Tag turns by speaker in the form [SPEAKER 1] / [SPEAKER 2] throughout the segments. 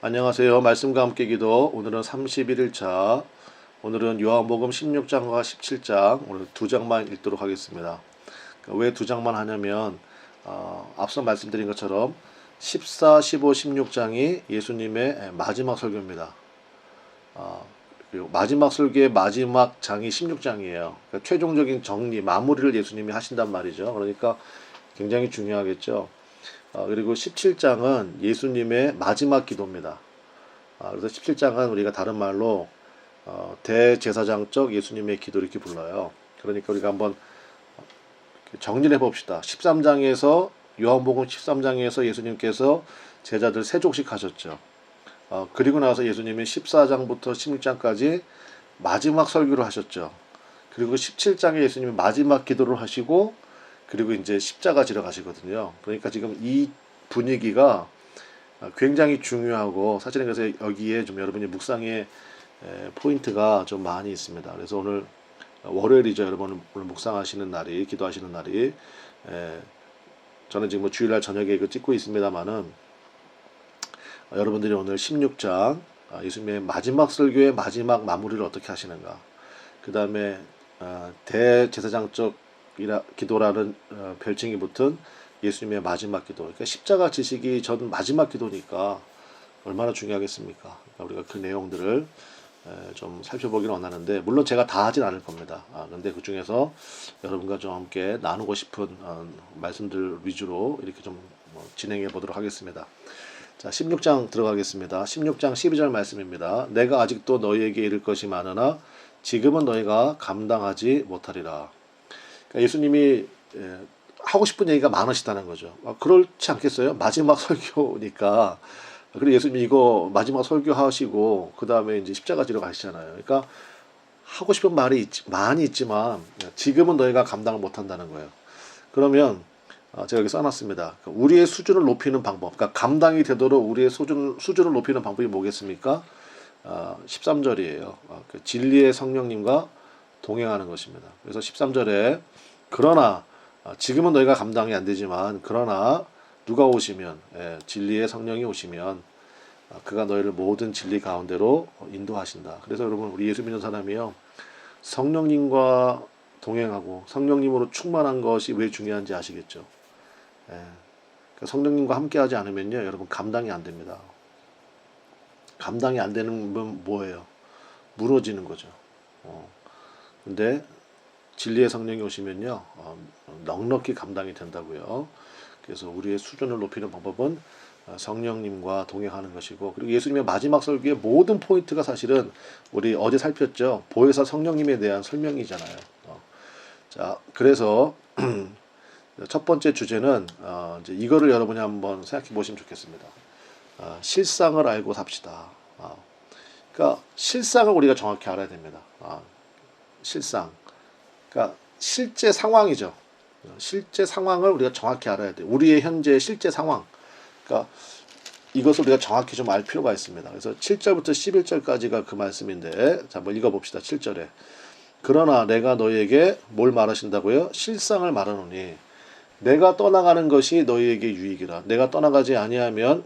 [SPEAKER 1] 안녕하세요. 말씀과 함께 기도. 오늘은 31일차. 오늘은 요한복음 16장과 17장, 오늘 두 장만 읽도록 하겠습니다. 왜 두 장만 하냐면, 앞서 말씀드린 것처럼 14, 15, 16장이 예수님의 마지막 설교입니다. 그리고 마지막 설교의 마지막 장이 16장이에요. 그러니까 최종적인 정리, 마무리를 예수님이 하신단 말이죠. 그러니까 굉장히 중요하겠죠. 그리고 17장은 예수님의 마지막 기도입니다. 그래서 17장은 우리가 다른 말로 대제사장적 예수님의 기도 이렇게 불러요. 그러니까 우리가 한번 정리를 해봅시다. 13장에서 요한복음 13장에서 예수님께서 제자들 세족식 하셨죠. 그리고 나서 예수님이 14장부터 16장까지 마지막 설교를 하셨죠. 그리고 17장에 예수님이 마지막 기도를 하시고 그리고 이제 십자가 지러 가시거든요. 그러니까 지금 이 분위기가 굉장히 중요하고 사실은 그래서 여기에 좀 여러분이 묵상의 포인트가 좀 많이 있습니다. 그래서 오늘 월요일이죠. 여러분 오늘 묵상하시는 날이 기도하시는 날이 저는 지금 뭐 주일날 저녁에 이거 찍고 있습니다만은 여러분들이 오늘 16장 예수님의 마지막 설교의 마지막 마무리를 어떻게 하시는가. 그 다음에 대제사장적 기도라는 별칭이 붙은 예수님의 마지막 기도. 그러니까 십자가 지시기 전 마지막 기도니까 얼마나 중요하겠습니까? 그러니까 우리가 그 내용들을 좀 살펴보기는 원하는데 물론 제가 다 하진 않을 겁니다. 근데 그 중에서 여러분과 좀 함께 나누고 싶은 말씀들 위주로 이렇게 좀 진행해 보도록 하겠습니다. 자, 16장 들어가겠습니다. 16장 12절 말씀입니다. 내가 아직도 너희에게 이를 것이 많으나 지금은 너희가 감당하지 못하리라. 그러니까 예수님이 하고 싶은 얘기가 많으시다는 거죠. 그렇지 않겠어요? 마지막 설교니까. 그리고 예수님이 이거 마지막 설교하시고 그 다음에 이제 십자가 지러 가시잖아요. 그러니까 하고 싶은 말이 많이 있지만 지금은 너희가 감당을 못한다는 거예요. 그러면 제가 여기 써놨습니다. 우리의 수준을 높이는 방법, 그러니까 감당이 되도록 우리의 수준을 높이는 방법이 뭐겠습니까? 13절이에요. 진리의 성령님과 동행하는 것입니다. 그래서 13절에 그러나 지금은 너희가 감당이 안 되지만 그러나 누가 오시면 진리의 성령이 오시면 그가 너희를 모든 진리 가운데로 인도하신다. 그래서 여러분 우리 예수 믿는 사람이요 성령님과 동행하고 성령님으로 충만한 것이 왜 중요한지 아시겠죠? 그러니까 성령님과 함께하지 않으면요 여러분 감당이 안 됩니다. 감당이 안 되는 건 뭐예요? 무너지는 거죠. 근데 진리의 성령이 오시면요 넉넉히 감당이 된다고요. 그래서 우리의 수준을 높이는 방법은 성령님과 동행하는 것이고 그리고 예수님의 마지막 설교의 모든 포인트가 사실은 우리 어제 살폈죠. 보혜사 성령님에 대한 설명이잖아요. 자 그래서 첫 번째 주제는 이제 이거를 여러분이 한번 생각해 보시면 좋겠습니다. 실상을 알고 삽시다. 그러니까 실상을 우리가 정확히 알아야 됩니다. 실상. 그러니까 실제 상황이죠. 실제 상황을 우리가 정확히 알아야 돼요. 우리의 현재 실제 상황. 그러니까 이것을 우리가 정확히 좀 알 필요가 있습니다. 그래서 7절부터 11절까지가 그 말씀인데 자, 한번 읽어봅시다. 7절에 그러나 내가 너희에게 뭘 말하신다고요? 실상을 말하노니 내가 떠나가는 것이 너희에게 유익이라. 내가 떠나가지 아니하면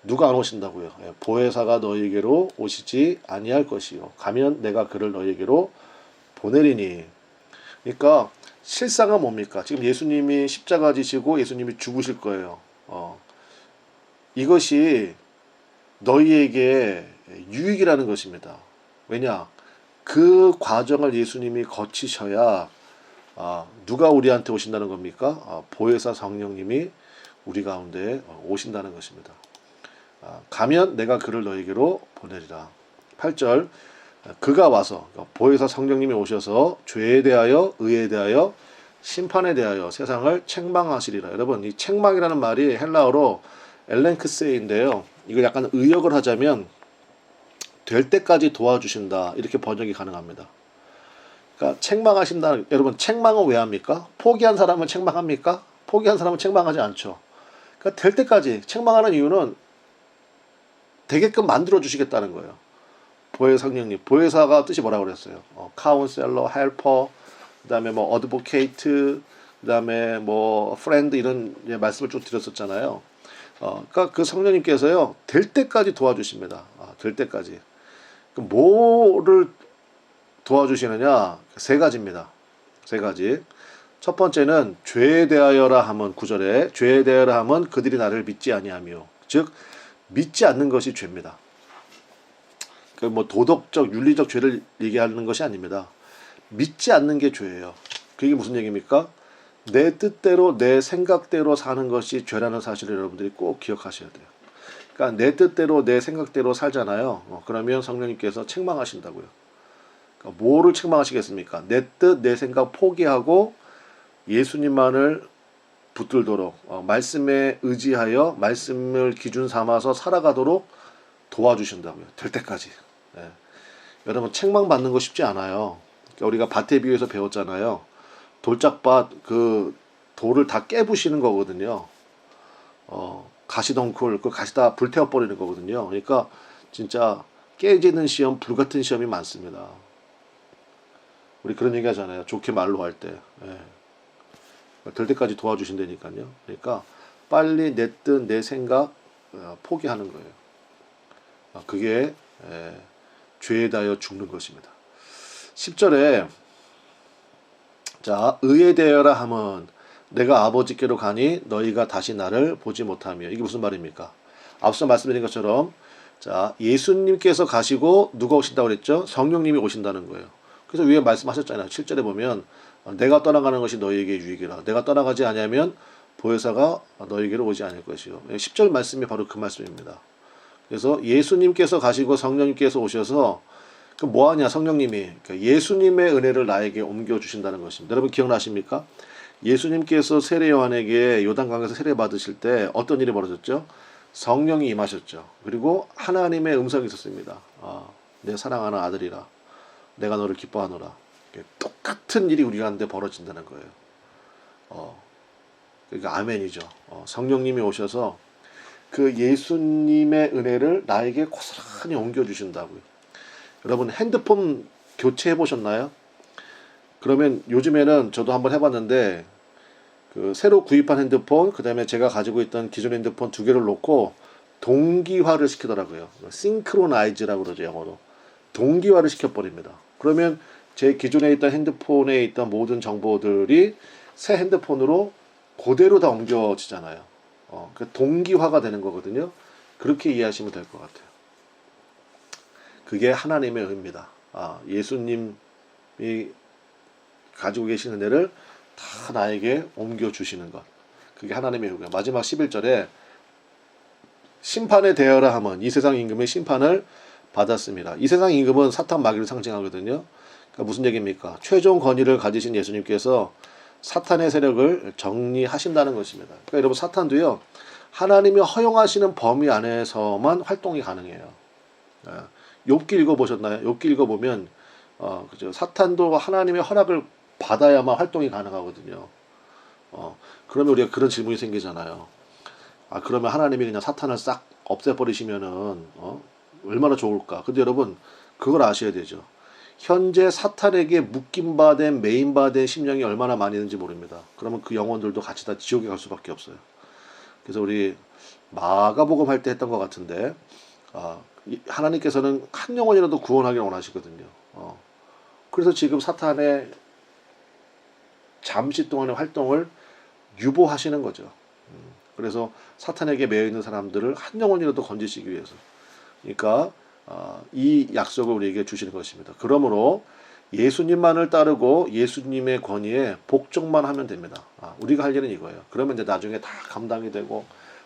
[SPEAKER 1] 누가 안 오신다고요? 보혜사가 너희에게로 오시지 아니할 것이요. 가면 내가 그를 너희에게로 보내리니. 그러니까 실상은 뭡니까? 지금 예수님이 십자가 지시고 예수님이 죽으실 거예요. 이것이 너희에게 유익이라는 것입니다. 왜냐? 그 과정을 예수님이 거치셔야 누가 우리한테 오신다는 겁니까? 보혜사 성령님이 우리 가운데 오신다는 것입니다. 가면 내가 그를 너희에게로 보내리라. 8절 그가 와서 보혜사 성령님이 오셔서 죄에 대하여 의에 대하여 심판에 대하여 세상을 책망하시리라. 여러분 이 책망이라는 말이 헬라어로 엘렌크세인데요. 이걸 약간 의역을 하자면 될 때까지 도와주신다 이렇게 번역이 가능합니다. 그러니까 책망하신다. 여러분 책망은 왜 합니까? 포기한 사람은 책망합니까? 포기한 사람은 책망하지 않죠. 그러니까 될 때까지 책망하는 이유는 되게끔 만들어 주시겠다는 거예요. 보혜사 성령님, 보혜사가 뜻이 뭐라고 그랬어요? 카운셀러, 헬퍼, 그다음에 뭐 어드보케이트, 그다음에 뭐 프렌드 이런 말씀을 쭉 드렸었잖아요. 그러니까 그 성령님께서요 될 때까지 도와주십니다. 될 때까지. 그 뭐를 도와주시느냐? 세 가지입니다. 세 가지. 첫 번째는 죄에 대하여라 하면 9절에 죄에 대하여라 하면 그들이 나를 믿지 아니하며 즉 믿지 않는 것이 죄입니다. 그 뭐 도덕적 윤리적 죄를 얘기하는 것이 아닙니다. 믿지 않는 게 죄예요. 그게 무슨 얘기입니까? 내 뜻대로 내 생각대로 사는 것이 죄라는 사실을 여러분들이 꼭 기억하셔야 돼요. 그러니까 내 뜻대로 내 생각대로 살잖아요. 그러면 성령님께서 책망하신다고요. 그러니까 뭐를 책망하시겠습니까? 내 뜻, 내 생각 포기하고 예수님만을 붙들도록 말씀에 의지하여 말씀을 기준 삼아서 살아가도록 도와주신다고요. 될 때까지. 예. 여러분 책망받는 거 쉽지 않아요. 그러니까 우리가 밭에 비유해서 배웠잖아요. 돌짝밭 그 돌을 다 깨부시는 거거든요. 가시덩굴 그 가시 다 불태워버리는 거거든요. 그러니까 진짜 깨지는 시험 불같은 시험이 많습니다. 우리 그런 얘기 하잖아요. 좋게 말로 할 때. 예. 될 때까지 도와주신다니까요. 그러니까 빨리 내 뜻, 내 생각 포기하는 거예요. 그게 죄에 대하여 죽는 것입니다. 10절에 자 의에 대하여라 하면 내가 아버지께로 가니 너희가 다시 나를 보지 못하며 이게 무슨 말입니까? 앞서 말씀드린 것처럼 자 예수님께서 가시고 누가 오신다고 그랬죠? 성령님이 오신다는 거예요. 그래서 위에 말씀하셨잖아요. 7절에 보면 내가 떠나가는 것이 너희에게 유익이라. 내가 떠나가지 아니하면 보혜사가 너희에게로 오지 않을 것이요. 10절 말씀이 바로 그 말씀입니다. 그래서 예수님께서 가시고 성령님께서 오셔서 그 뭐하냐 성령님이 그러니까 예수님의 은혜를 나에게 옮겨주신다는 것입니다. 여러분 기억나십니까? 예수님께서 세례 요한에게 요단강에서 세례 받으실 때 어떤 일이 벌어졌죠? 성령이 임하셨죠. 그리고 하나님의 음성이 있었습니다. 내 사랑하는 아들이라 내가 너를 기뻐하노라. 똑같은 일이 우리 가운데 벌어진다는 거예요. 그러니까 아멘이죠. 성령님이 오셔서 그 예수님의 은혜를 나에게 고스란히 옮겨주신다고요. 여러분 핸드폰 교체해 보셨나요? 그러면 요즘에는 저도 한번 해봤는데 그 새로 구입한 핸드폰 그 다음에 제가 가지고 있던 기존 핸드폰 두 개를 놓고 동기화를 시키더라고요. 싱크로나이즈라고 그러죠 영어로. 동기화를 시켜버립니다. 그러면 제 기존에 있던 핸드폰에 있던 모든 정보들이 새 핸드폰으로 그대로 다 옮겨지잖아요. 그 동기화가 되는 거거든요. 그렇게 이해하시면 될 것 같아요. 그게 하나님의 의입니다. 예수님이 가지고 계신 은혜를 다 나에게 옮겨주시는 것. 그게 하나님의 의고요. 마지막 11절에 심판에 대하여라 하면 이 세상 임금의 심판을 받았습니다. 이 세상 임금은 사탄 마귀를 상징하거든요. 그러니까 무슨 얘기입니까? 최종 권위를 가지신 예수님께서 사탄의 세력을 정리하신다는 것입니다. 그러니까 여러분 사탄도요. 하나님이 허용하시는 범위 안에서만 활동이 가능해요. 욥기 읽어보셨나요? 욥기 읽어보면 그죠? 사탄도 하나님의 허락을 받아야만 활동이 가능하거든요. 그러면 우리가 그런 질문이 생기잖아요. 그러면 하나님이 그냥 사탄을 싹 없애버리시면은 얼마나 좋을까? 근데 여러분 그걸 아셔야 되죠. 현재 사탄에게 묶임받은 매인받은 심령이 얼마나 많이 있는지 모릅니다. 그러면 그 영혼들도 같이 다 지옥에 갈 수밖에 없어요. 그래서 우리 마가복음 할 때 했던 것 같은데 하나님께서는 한 영혼이라도 구원하기를 원하시거든요. 그래서 지금 사탄의 잠시 동안의 활동을 유보하시는 거죠. 그래서 사탄에게 매여 있는 사람들을 한 영혼이라도 건지시기 위해서. 그러니까 이 약속을 우리에게 주시는 것입니다. 그러므로 예수님만을 따르고 예수님의 권위에 복종만 하면 됩니다. 우리가 할 일은 이거예요. 그러면 이제 나중에 다 감당이 되고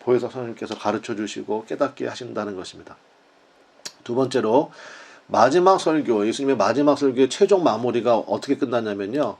[SPEAKER 1] 보혜사 선생님께서 가르쳐 주시고 깨닫게 하신다는 것입니다. 두 번째로 마지막 설교, 예수님의 마지막 설교의 최종 마무리가 어떻게 끝났냐면요.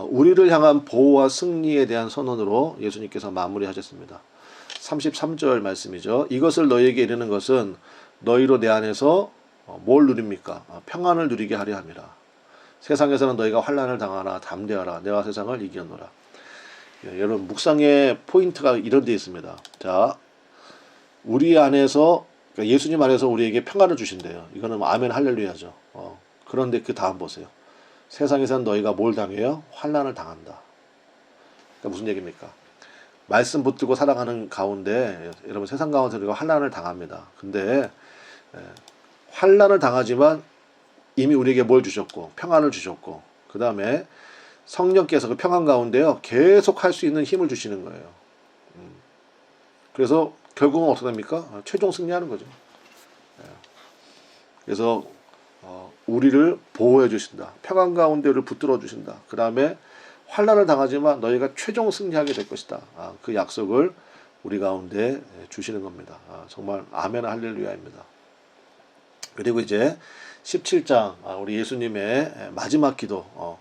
[SPEAKER 1] 우리를 향한 보호와 승리에 대한 선언으로 예수님께서 마무리하셨습니다. 33절 말씀이죠. 이것을 너희에게 이르는 것은 너희로 내 안에서 뭘 누립니까? 평안을 누리게 하려 함이라. 세상에서는 너희가 환난을 당하나 담대하라. 내가 세상을 이겼노라. 여러분 묵상의 포인트가 이런 데 있습니다. 자, 우리 안에서 그러니까 예수님 안에서 우리에게 평안을 주신대요. 이거는 아멘 할렐루야죠. 그런데 그 다음 보세요. 세상에서는 너희가 뭘 당해요? 환난을 당한다. 그러니까 무슨 얘기입니까? 말씀 붙들고 살아가는 가운데 여러분 세상 가운데 우리가 환난을 당합니다. 근데 환난을 당하지만 이미 우리에게 뭘 주셨고 평안을 주셨고 그 다음에 성령께서 그 평안 가운데요 계속 할 수 있는 힘을 주시는 거예요. 그래서 결국은 어떻게 됩니까? 최종 승리하는 거죠. 그래서 우리를 보호해 주신다. 평안 가운데 우리를 붙들어 주신다. 그 다음에 환난을 당하지만 너희가 최종 승리하게 될 것이다. 그 약속을 우리 가운데 주시는 겁니다. 정말 아멘 할렐루야입니다. 그리고 이제 17장 우리 예수님의 마지막 기도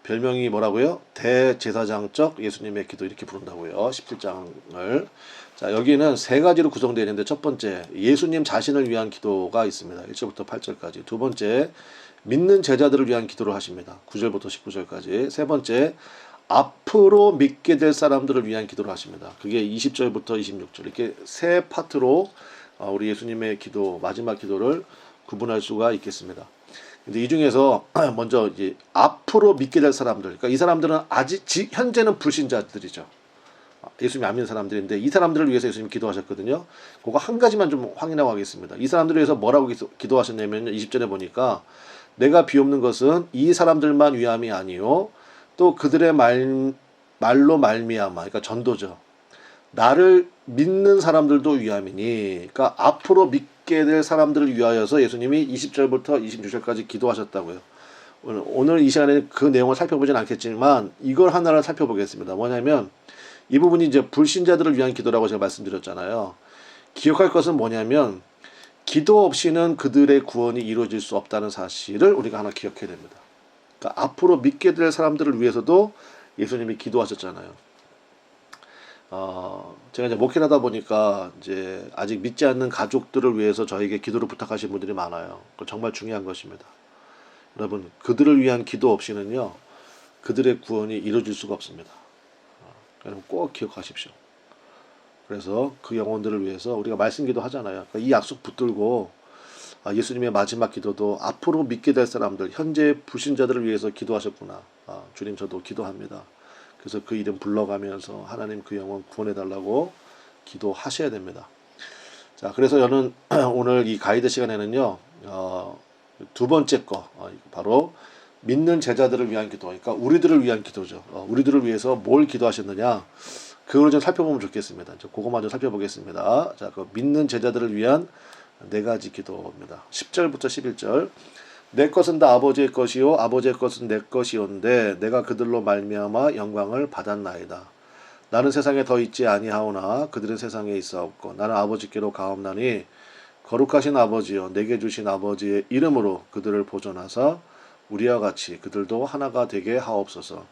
[SPEAKER 1] 별명이 뭐라고요? 대제사장적 예수님의 기도 이렇게 부른다고요. 17장을. 자, 여기는 세 가지로 구성되어 있는데 첫 번째 예수님 자신을 위한 기도가 있습니다. 1절부터 8절까지. 두 번째 믿는 제자들을 위한 기도를 하십니다. 9절부터 19절까지. 세 번째 앞으로 믿게 될 사람들을 위한 기도를 하십니다. 그게 20절부터 26절. 이렇게 세 파트로 우리 예수님의 기도, 마지막 기도를 구분할 수가 있겠습니다. 근데 이 중에서 먼저 이제 앞으로 믿게 될 사람들, 그러니까 이 사람들은 아직 현재는 불신자들이죠. 예수님이 안 믿는 사람들인데 이 사람들을 위해서 예수님이 기도하셨거든요. 그거 한 가지만 좀 확인하고 하겠습니다. 이 사람들을 위해서 뭐라고 기도하셨냐면 20절에 보니까 내가 비옵는 것은 이 사람들만 위함이 아니요 또 그들의 말로 말미암아, 그러니까 전도죠. 나를 믿는 사람들도 위함이니, 그러니까 앞으로 믿게 될 사람들을 위하여서 예수님이 20절부터 26절까지 기도하셨다고요. 오늘 이 시간에 그 내용을 살펴보진 않겠지만 이걸 하나를 살펴보겠습니다. 뭐냐면 이 부분이 이제 불신자들을 위한 기도라고 제가 말씀드렸잖아요. 기억할 것은 뭐냐면 기도 없이는 그들의 구원이 이루어질 수 없다는 사실을 우리가 하나 기억해야 됩니다. 그러니까 앞으로 믿게 될 사람들을 위해서도 예수님이 기도하셨잖아요. 제가 이제 목회를 하다 보니까 이제 아직 믿지 않는 가족들을 위해서 저에게 기도를 부탁하신 분들이 많아요. 정말 중요한 것입니다. 여러분, 그들을 위한 기도 없이는요, 그들의 구원이 이루어질 수가 없습니다. 여러분 꼭 기억하십시오. 그래서 그 영혼들을 위해서 우리가 말씀 기도하잖아요. 그러니까 이 약속 붙들고 예수님의 마지막 기도도 앞으로 믿게 될 사람들, 현재 불신자들을 위해서 기도하셨구나. 주님 저도 기도합니다. 그래서 그 이름 불러가면서 하나님 그 영혼 구원해달라고 기도하셔야 됩니다. 자, 그래서 저는 오늘 이 가이드 시간에는요, 두 번째 거, 바로 믿는 제자들을 위한 기도, 그러니까 우리들을 위한 기도죠. 우리들을 위해서 뭘 기도하셨느냐, 그걸 좀 살펴보면 좋겠습니다. 그것만 좀 살펴보겠습니다. 자, 그 믿는 제자들을 위한 네 가지 기도입니다. 10절부터 11절. 내 것은 다 아버지의 것이요 아버지의 것은 내 것이온데 내가 그들로 말미암아 영광을 받았나이다. 나는 세상에 더 있지 아니하오나 그들은 세상에 있사옵고 나는 아버지께로 가옵나니 거룩하신 아버지여 내게 주신 아버지의 이름으로 그들을 보존하사 우리와 같이 그들도 하나가 되게 하옵소서.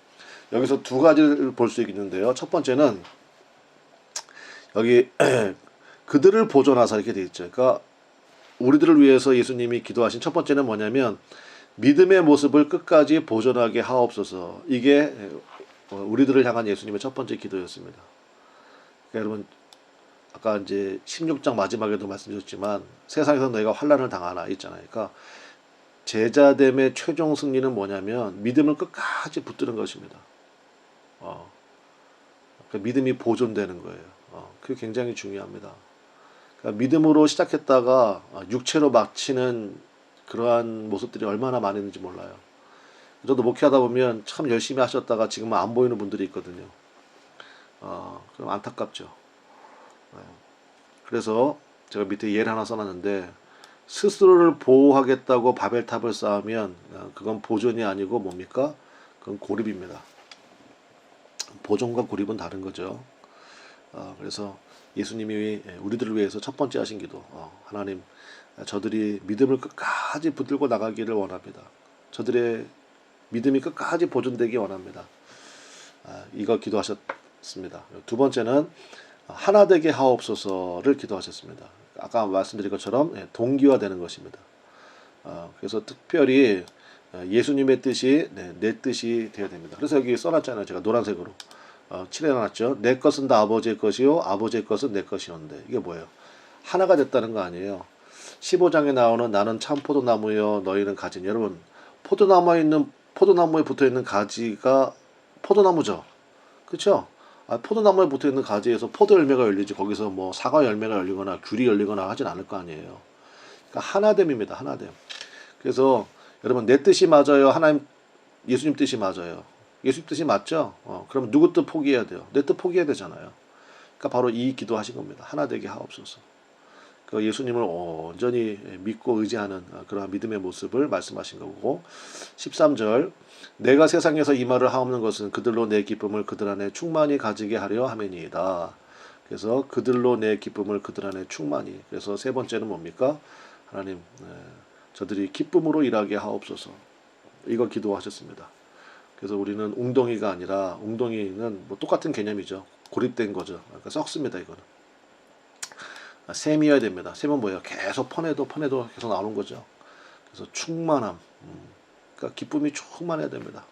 [SPEAKER 1] 여기서 두 가지를 볼 수 있는데요. 첫 번째는 여기 그들을 보존하사 이렇게 되어 있죠. 그러니까 우리들을 위해서 예수님이 기도하신 첫 번째는 뭐냐면 믿음의 모습을 끝까지 보존하게 하옵소서. 이게 우리들을 향한 예수님의 첫 번째 기도였습니다. 그러니까 여러분 아까 이제 16장 마지막에도 말씀드렸지만 세상에서 너희가 환난을 당하나 있잖아요. 그러니까 제자됨의 최종 승리는 뭐냐면 믿음을 끝까지 붙드는 것입니다. 그러니까 믿음이 보존되는 거예요. 그게 굉장히 중요합니다. 그러니까 믿음으로 시작했다가 육체로 마치는 그러한 모습들이 얼마나 많이 있는지 몰라요. 저도 목회하다 보면 참 열심히 하셨다가 지금은 안 보이는 분들이 있거든요. 그럼 안타깝죠. 그래서 제가 밑에 예를 하나 써놨는데 스스로를 보호하겠다고 바벨탑을 쌓으면 그건 보존이 아니고 뭡니까? 그건 고립입니다. 보존과 고립은 다른 거죠. 그래서 예수님이 우리들을 위해서 첫 번째 하신 기도, 하나님 저들이 믿음을 끝까지 붙들고 나가기를 원합니다. 저들의 믿음이 끝까지 보존되기 원합니다. 이거 기도하셨습니다. 두 번째는 하나 되게 하옵소서를 기도하셨습니다. 아까 말씀드린 것처럼 동기화되는 것입니다. 그래서 특별히 예수님의 뜻이 내 뜻이 되어야 됩니다. 그래서 여기 써놨잖아요. 제가 노란색으로 칠해놨죠. 내 것은 다 아버지의 것이요 아버지의 것은 내 것이온데 이게 뭐예요? 하나가 됐다는 거 아니에요. 15장에 나오는 나는 참 포도나무요 너희는 가지. 여러분 포도나무에 붙어있는 가지가 포도나무죠. 그렇죠? 포도나무에 붙어 있는 가지에서 포도 열매가 열리지 거기서 뭐 사과 열매가 열리거나 귤이 열리거나 하진 않을 거 아니에요. 그러니까 하나됨입니다. 하나됨. 그래서 여러분 내 뜻이 맞아요. 하나님 예수님 뜻이 맞아요. 예수님 뜻이 맞죠? 그럼 누구 뜻 포기해야 돼요? 내 뜻 포기해야 되잖아요. 그러니까 바로 이 기도하신 겁니다. 하나 되게 하옵소서. 그 예수님을 온전히 믿고 의지하는 그러한 믿음의 모습을 말씀하신 거고 13절 내가 세상에서 이 말을 하옵는 것은 그들로 내 기쁨을 그들 안에 충만히 가지게 하려 함이니이다. 그래서 그들로 내 기쁨을 그들 안에 충만히. 그래서 세 번째는 뭡니까? 하나님 저들이 기쁨으로 일하게 하옵소서. 이거 기도하셨습니다. 그래서 우리는 웅덩이가 아니라 웅덩이는 뭐 똑같은 개념이죠. 고립된 거죠. 그러니까 썩습니다. 이거는. 샘이어야 됩니다. 샘은 뭐예요? 계속 퍼내도 계속 나오는 거죠. 그래서 충만함. 그러니까 기쁨이 충만해야 됩니다.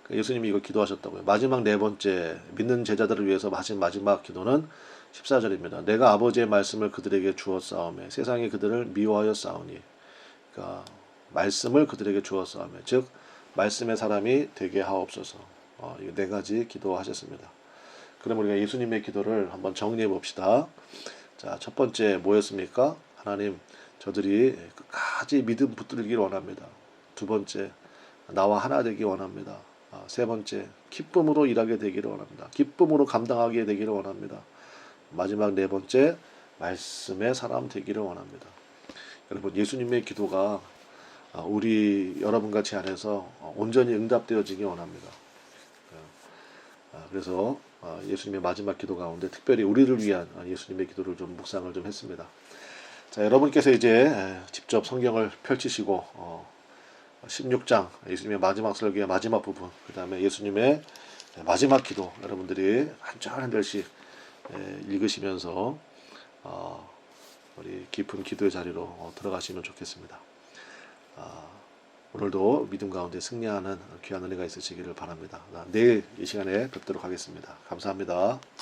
[SPEAKER 1] 그러니까 예수님이 이거 기도하셨다고요. 마지막 네 번째 믿는 제자들을 위해서 하신 마지막 기도는 14절입니다. 내가 아버지의 말씀을 그들에게 주었사오매 세상이 그들을 미워하였사오니. 그러니까 말씀을 그들에게 주었사오매 즉 말씀의 사람이 되게 하옵소서. 이 네 가지 기도하셨습니다. 그럼 우리가 예수님의 기도를 한번 정리해 봅시다. 자, 첫 번째 뭐였습니까? 하나님, 저들이 끝까지 믿음 붙들기를 원합니다. 두 번째, 나와 하나 되기 원합니다. 세 번째, 기쁨으로 일하게 되기를 원합니다. 기쁨으로 감당하게 되기를 원합니다. 마지막 네 번째, 말씀의 사람 되기를 원합니다. 여러분, 예수님의 기도가 우리 여러분과 제 안에서 온전히 응답되어지기 원합니다. 그래서 예수님의 마지막 기도 가운데 특별히 우리를 위한 예수님의 기도를 좀 묵상을 좀 했습니다. 자, 여러분께서 이제 직접 성경을 펼치시고 16장 예수님의 마지막 설교의 마지막 부분, 그 다음에 예수님의 마지막 기도 여러분들이 한 절 한 절씩 읽으시면서 우리 깊은 기도의 자리로 들어가시면 좋겠습니다. 오늘도 믿음 가운데 승리하는 귀한 은혜가 있으시기를 바랍니다. 내일 이 시간에 뵙도록 하겠습니다. 감사합니다.